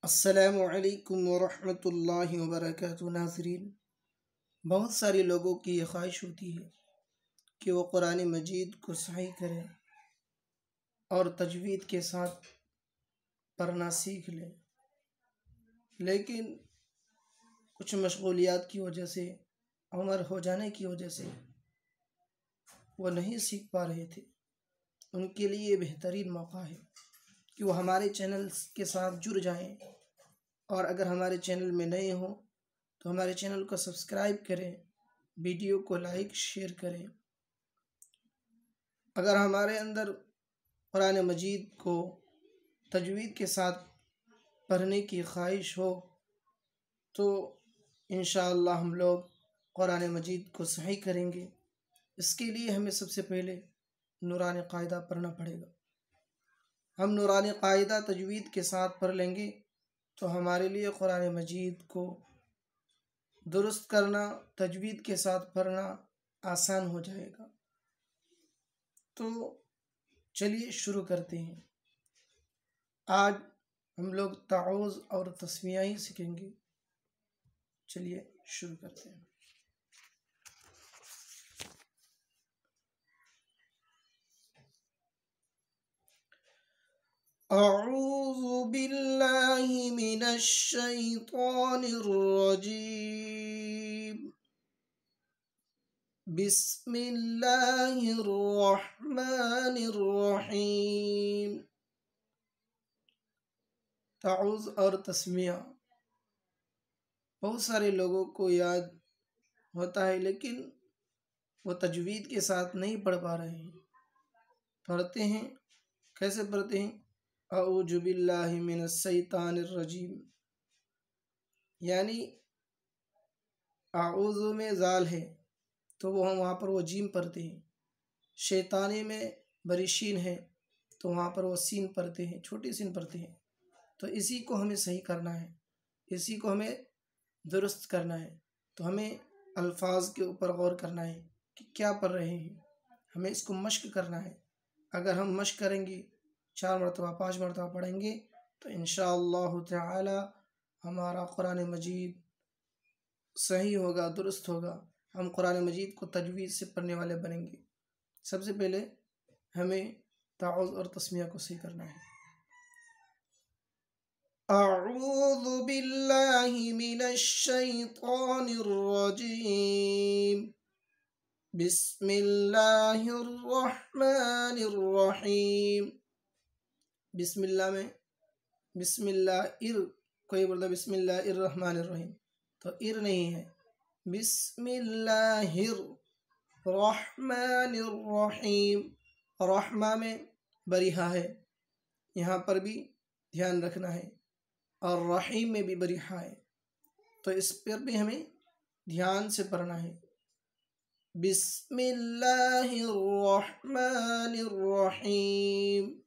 السلام علیکم ورحمۃ اللہ وبرکاتہ۔ ناظرین، بہت سارے لوگوں کی یہ خواہش ہوتی ہے کہ وہ قرآن مجید کو صحیح کریں اور تجوید کے ساتھ پڑھنا سیکھ لیں، لیکن کچھ مشغولیات کی وجہ سے، عمر ہو جانے کی وجہ سے وہ نہیں سیکھ پا رہے تھے۔ ان کے لیے یہ بہترین موقع ہے کہ وہ ہمارے چینل کے ساتھ جڑ جائیں، اور اگر ہمارے چینل میں نئے ہوں تو ہمارے چینل کو سبسکرائب کریں، ویڈیو کو لائک شیئر کریں۔ اگر ہمارے اندر قرآن مجید کو تجوید کے ساتھ پڑھنے کی خواہش ہو تو انشاءاللہ ہم لوگ قرآن مجید کو صحیح کریں گے۔ اس کے لیے ہمیں سب سے پہلے نورانی قاعدہ پڑھنا پڑے گا۔ ہم نورانی قاعدہ تجوید کے ساتھ پڑھ لیں گے تو ہمارے لیے قرآن مجید کو درست کرنا، تجوید کے ساتھ پڑھنا آسان ہو جائے گا۔ تو چلیے شروع کرتے ہیں۔ آج ہم لوگ تعوذ اور تسمیہ ہی سیکھیں گے۔ چلیے شروع کرتے ہیں۔ اعوذ باللہ من الشیطان الرجیم، بسم اللہ الرحمن الرحیم۔ تعوذ اور تسمیہ بہت سارے لوگوں کو یاد ہوتا ہے، لیکن وہ تجوید کے ساتھ نہیں پڑھ پا رہے ہیں۔ پڑھتے ہیں، کیسے پڑھتے ہیں؟ اعوذ باللہ من الشیطان الرجیم، یعنی اعوذ میں زال ہے تو وہاں پر وہ جیم پڑھتے ہیں، شیطانی میں بری شین ہے تو وہاں پر وہ سین پڑھتے ہیں، چھوٹی سین پڑھتے ہیں۔ تو اسی کو ہمیں صحیح کرنا ہے، اسی کو ہمیں درست کرنا ہے۔ تو ہمیں الفاظ کے اوپر غور کرنا ہے کہ کیا پڑھ رہے ہیں، ہمیں اس کو مشق کرنا ہے۔ اگر ہم مشق کریں گے، 4 مرتبہ 5 مرتبہ پڑھیں گے تو انشاءاللہ تعالی ہمارا قرآن مجید صحیح ہوگا، درست ہوگا، ہم قرآن مجید کو تجوید سے پڑھنے والے بنیں گے۔ سب سے پہلے ہمیں تعوذ اور تسمیہ کو صحیح کرنا ہے۔ اعوذ باللہ من الشیطان الرجیم، بسم اللہ الرحمن الرحیم۔ بسم اللہ میں بسم اللہ کوئی بولتا بسم اللہ الرحمن الرحیم، تو نہیں ہے، بسم اللہ الرحمن الرحیم۔ رحمہ میں بری ہا ہے، یہاں پر بھی دھیان رکھنا ہے، اور رحیم میں بھی بری ہا ہے، تو اس پر بھی ہمیں دھیان سے پڑھنا ہے۔ بسم اللہ الرحمن الرحیم۔